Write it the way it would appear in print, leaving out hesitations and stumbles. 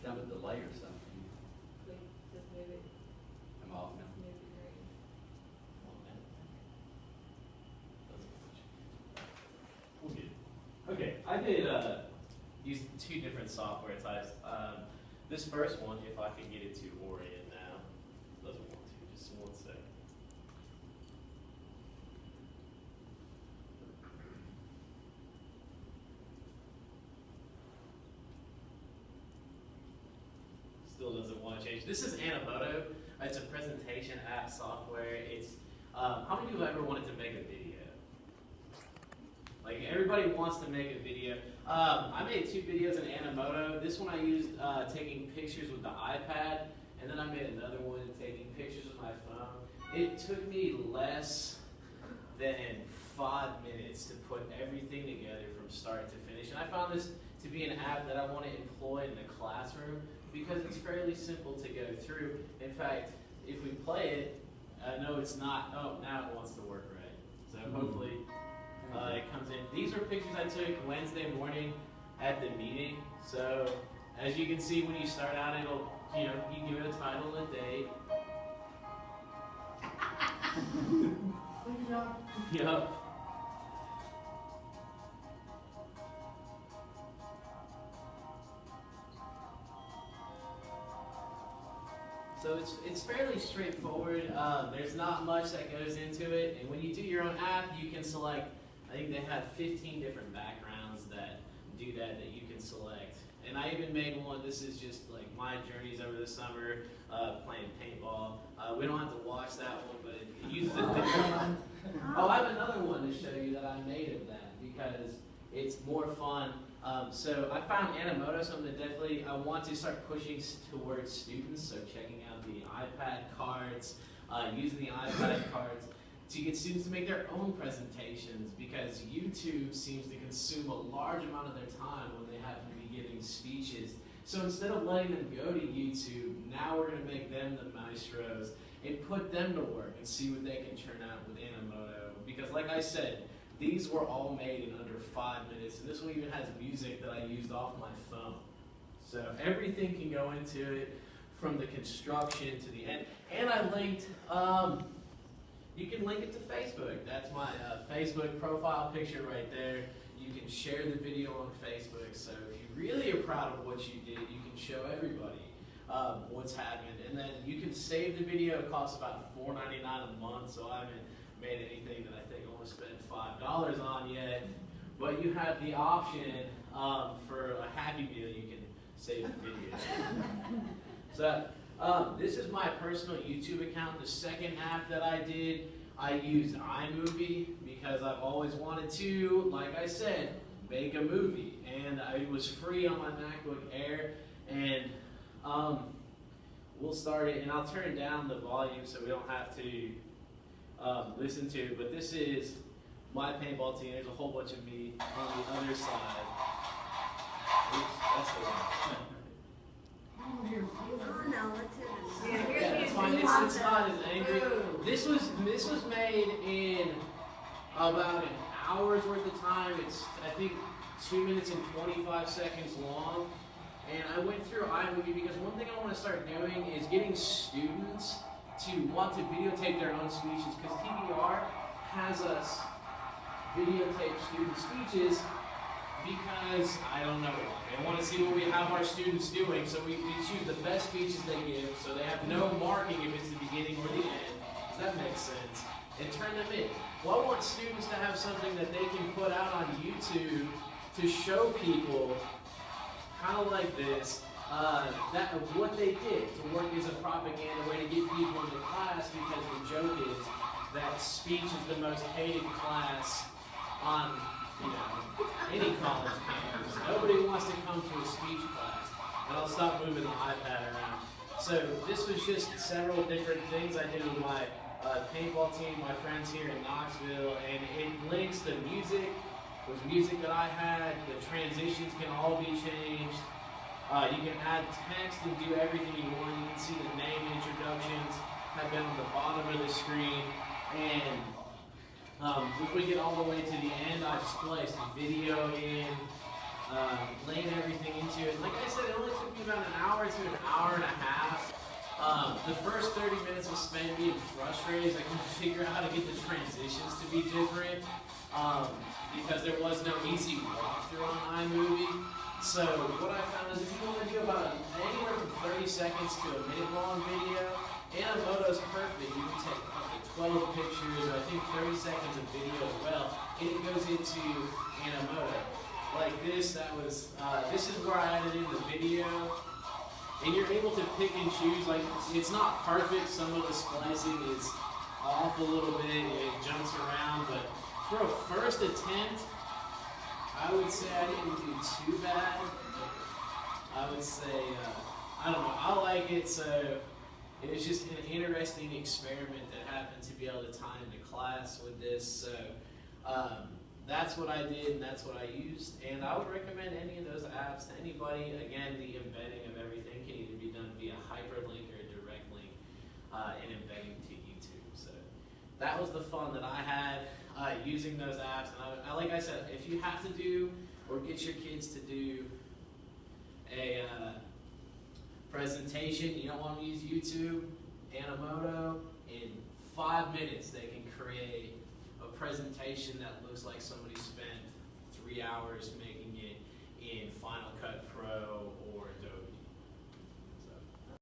have a delay or something. Just move it. I'm off now. Move it right. We'll get it. Okay, I did use two different software types. This first one, if I can get it to orient now, doesn't want to, just 1 second. Still doesn't want to change. This is Animoto. It's a presentation app software. It's how many of you ever wanted to make a video? Like everybody wants to make a video. I made 2 videos in Animoto. This one I used taking pictures with the iPad, and then I made another one taking pictures with my phone. It took me less than 5 minutes to put everything together from start to finish. And I found this to be an app that I want to employ in the classroom because it's fairly simple to go through. In fact, if we play it, I know it's not, oh, now it wants to work right. So hopefully it comes in. These are pictures I took Wednesday morning at the meeting. So as you can see, when you start out, it'll, you give it a title and a date. Yep. So it's fairly straightforward. There's not much that goes into it. And when you do your own app, you can select, I think they have 15 different backgrounds that do that you can select. And I even made one, this is just like my journeys over the summer, playing paintball. We don't have to watch that one, but it uses a different one. Oh, I have another one to show you that I made of that because it's more fun. So I found Animoto something that definitely I want to start pushing towards students, so checking out the iPad cards, using the iPad cards to get students to make their own presentations because YouTube seems to consume a large amount of their time when they happen to be giving speeches. So instead of letting them go to YouTube, now we're going to make them the maestros and put them to work and see what they can turn out with Animoto. Because like I said, these were all made in under 5 minutes, and this one even has music that I used off my phone. So everything can go into it, from the construction to the end. And I linked, you can link it to Facebook. That's my Facebook profile picture right there. You can share the video on Facebook. So if you really are proud of what you did, you can show everybody what's happened. And then you can save the video. It costs about $4.99 a month, so I haven't made anything that I think I want to spend $5 on yet. But you have the option for a Happy Meal, you can save the video. So this is my personal YouTube account. The second app that I did, I used iMovie because I've always wanted to, like I said, make a movie. And it was free on my MacBook Air. And we'll start it, and I'll turn down the volume so we don't have to listen to. But this is my paintball team. There's a whole bunch of me on the other side. Oops, that's the one. Oh no, let's hit it. Yeah, it's fine. It's not as angry. This was made in about an hour's worth of time. It's I think 2 minutes and 25 seconds long. And I went through iMovie because one thing I want to start doing is getting students to want to videotape their own speeches, because TBR has us videotape student speeches because I don't know why. They want to see what we have our students doing, so we choose the best speeches they give, so they have no marking if it's the beginning or the end. Does that make sense? And turn them in. Well, I want students to have something that they can put out on YouTube to show people, kind of like this, that of what they did to work as a propaganda way to get people into class, because the joke is that speech is the most hated class on, any college campus. Nobody wants to come to a speech class. And I'll stop moving the iPad around. So this was just several different things I did with my paintball team, my friends here in Knoxville, and it links the music. It was music that I had. The transitions can all be changed. You can add text and do everything you want. You can see the name introductions have been on the bottom of the screen. And if we get all the way to the end, I've spliced video in, laid everything into it. Like I said, it only took me about an hour to an hour and a half. The first 30 minutes was spent being frustrated as I couldn't figure out how to get the transitions to be different because there was no easy walkthrough on iMovie. So what I found is if you want to do about anywhere from 30 seconds to a minute long video, Animoto's perfect. You can take up to 12 pictures, or I think 30 seconds of video as well, and it goes into Animoto. Like this, this is where I added in the video. And you're able to pick and choose, like, it's not perfect, some of the splicing is off a little bit, and it jumps around, but for a first attempt, I would say I didn't do too bad. I would say, I don't know, I like it, so it was just an interesting experiment that happened to be able to tie into class with this, so that's what I did and that's what I used, and I would recommend any of those apps to anybody. Again, the embedding of everything can either be done via hyperlink or a direct link and embedding to YouTube. So that was the fun that I had using those apps. And I, like I said, if you have to do or get your kids to do a presentation, you don't want to use YouTube, Animoto, in 5 minutes they can create a presentation that looks like somebody spent 3 hours making it in Final Cut Pro or Adobe.